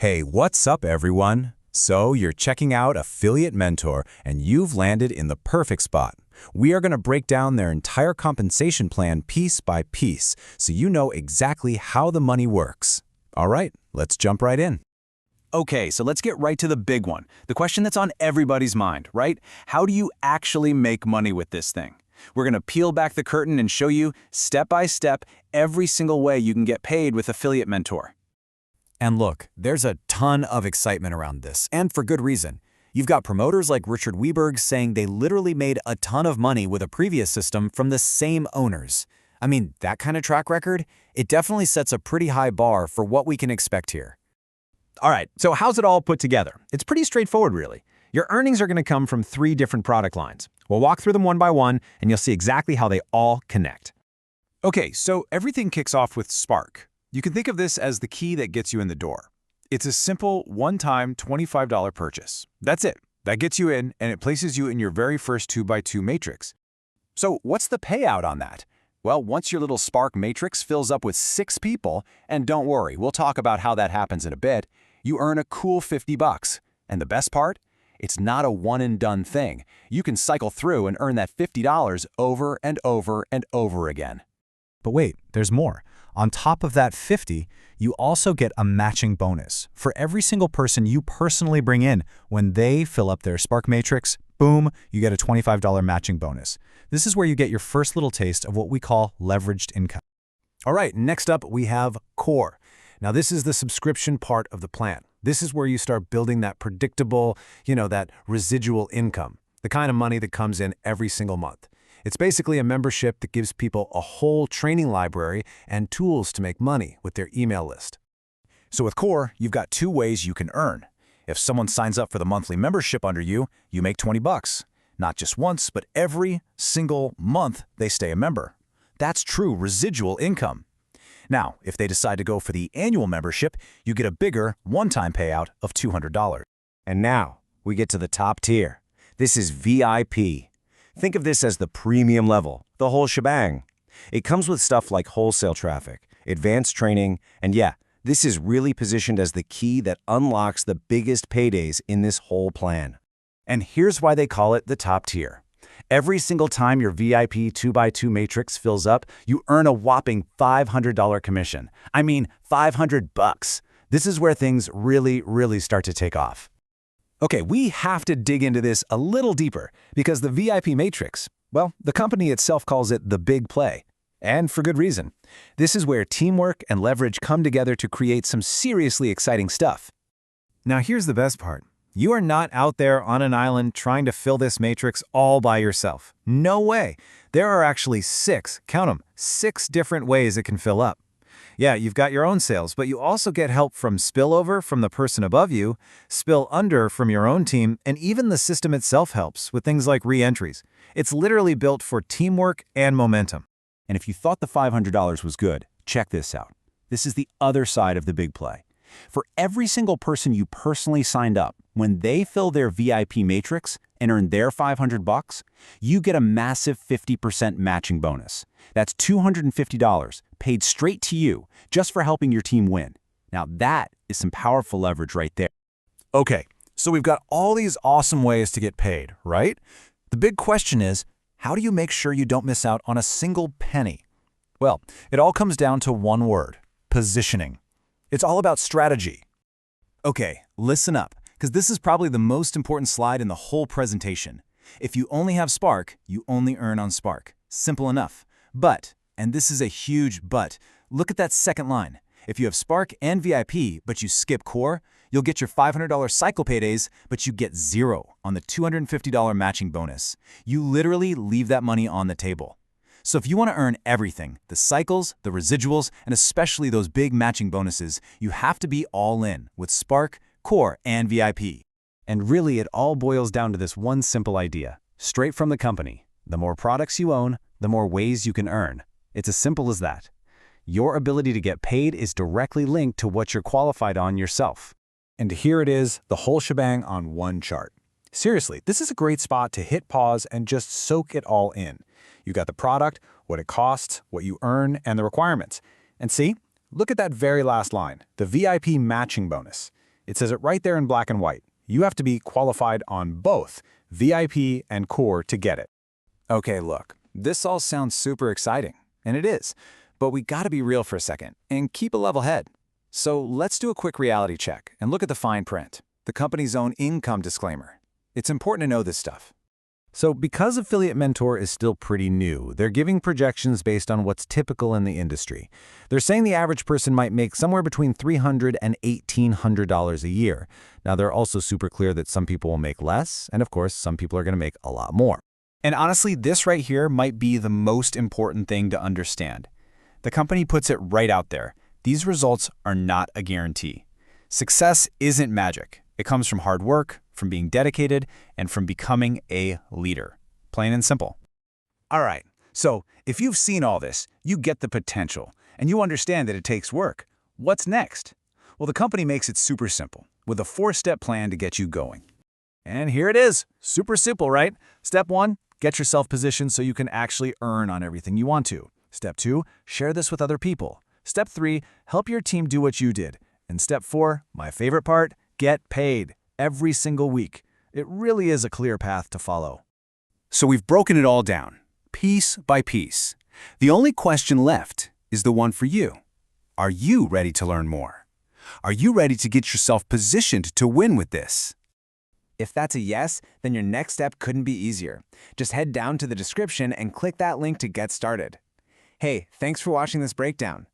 Hey, what's up everyone? So you're checking out Affiliate Mentor and you've landed in the perfect spot. We are going to break down their entire compensation plan piece by piece so you know exactly how the money works. All right, let's jump right in. Okay, so let's get right to the big one. The question that's on everybody's mind, right? How do you actually make money with this thing? We're going to peel back the curtain and show you, step by step, every single way you can get paid with Affiliate Mentor. And look, there's a ton of excitement around this, and for good reason. You've got promoters like Richard Weberg saying they literally made a ton of money with a previous system from the same owners. I mean, that kind of track record, it definitely sets a pretty high bar for what we can expect here. All right, so how's it all put together? It's pretty straightforward, really. Your earnings are going to come from 3 different product lines. We'll walk through them one by one, and you'll see exactly how they all connect. Okay, so everything kicks off with Spark. You can think of this as the key that gets you in the door. It's a simple, one-time $25 purchase. That's it. That gets you in, and it places you in your very first 2x2 matrix. So what's the payout on that? Well, once your little Spark matrix fills up with 6 people, and don't worry, we'll talk about how that happens in a bit, you earn a cool $50. And the best part? It's not a one-and-done thing. You can cycle through and earn that $50 over and over and over again. But wait, there's more. On top of that 50, you also get a matching bonus. For every single person you personally bring in, when they fill up their Spark matrix, boom, you get a $25 matching bonus. This is where you get your first little taste of what we call leveraged income. All right, next up we have Core. Now this is the subscription part of the plan. This is where you start building that predictable, that residual income, the kind of money that comes in every single month. It's basically a membership that gives people a whole training library and tools to make money with their email list. So with Core, you've got 2 ways you can earn. If someone signs up for the monthly membership under you, you make $20. Not just once, but every single month they stay a member. That's true residual income. Now, if they decide to go for the annual membership, you get a bigger one-time payout of $200. And now, we get to the top tier. This is VIP. Think of this as the premium level, the whole shebang. It comes with stuff like wholesale traffic, advanced training, and yeah, this is really positioned as the key that unlocks the biggest paydays in this whole plan. And here's why they call it the top tier. Every single time your VIP 2x2 matrix fills up, you earn a whopping $500 commission. I mean, $500. This is where things really start to take off. Okay, we have to dig into this a little deeper because the VIP matrix, well, the company itself calls it the big play. And for good reason. This is where teamwork and leverage come together to create some seriously exciting stuff. Now here's the best part. You are not out there on an island trying to fill this matrix all by yourself. No way. There are actually 6, count them, 6 different ways it can fill up. Yeah, you've got your own sales, but you also get help from spillover from the person above you, spill under from your own team, and even the system itself helps with things like re-entries. It's literally built for teamwork and momentum. And if you thought the $500 was good, check this out. This is the other side of the big play. For every single person you personally signed up, when they fill their VIP matrix and earn their $500, you get a massive 50% matching bonus. That's $250 paid straight to you just for helping your team win. Now that is some powerful leverage right there. Okay, so we've got all these awesome ways to get paid, right? The big question is, how do you make sure you don't miss out on a single penny? Well, it all comes down to one word: positioning. It's all about strategy. Okay, listen up, because this is probably the most important slide in the whole presentation. If you only have Spark, you only earn on Spark. Simple enough. But, and this is a huge but, look at that second line. If you have Spark and VIP, but you skip Core, you'll get your $500 cycle paydays, but you get 0 on the $250 matching bonus. You literally leave that money on the table. So if you want to earn everything, the cycles, the residuals, and especially those big matching bonuses, you have to be all in with Spark, Core, and VIP. And really, it all boils down to this one simple idea, straight from the company. The more products you own, the more ways you can earn. It's as simple as that. Your ability to get paid is directly linked to what you're qualified on yourself. And here it is, the whole shebang on one chart. Seriously, this is a great spot to hit pause and just soak it all in. You got the product, what it costs, what you earn, and the requirements. And see, look at that very last line, the VIP matching bonus. It says it right there in black and white. You have to be qualified on both VIP and Core to get it. Okay, look, this all sounds super exciting, and it is, but we gotta be real for a second and keep a level head. So let's do a quick reality check and look at the fine print, the company's own income disclaimer. It's important to know this stuff. So because Affiliate Mentor is still pretty new, they're giving projections based on what's typical in the industry. They're saying the average person might make somewhere between $300 and $1,800 a year. Now, they're also super clear that some people will make less, and of course, some people are going to make a lot more. And honestly, this right here might be the most important thing to understand. The company puts it right out there. These results are not a guarantee. Success isn't magic. It comes from hard work, from being dedicated, and from becoming a leader. Plain and simple. All right, so if you've seen all this, you get the potential, and you understand that it takes work. What's next? Well, the company makes it super simple, with a 4-step plan to get you going. And here it is. Super simple, right? Step 1, get yourself positioned so you can actually earn on everything you want to. Step 2, share this with other people. Step 3, help your team do what you did. And step 4, my favorite part, get paid every single week. It really is a clear path to follow. So we've broken it all down, piece by piece. The only question left is the one for you. Are you ready to learn more? Are you ready to get yourself positioned to win with this? If that's a yes, then your next step couldn't be easier. Just head down to the description and click that link to get started. Hey, thanks for watching this breakdown.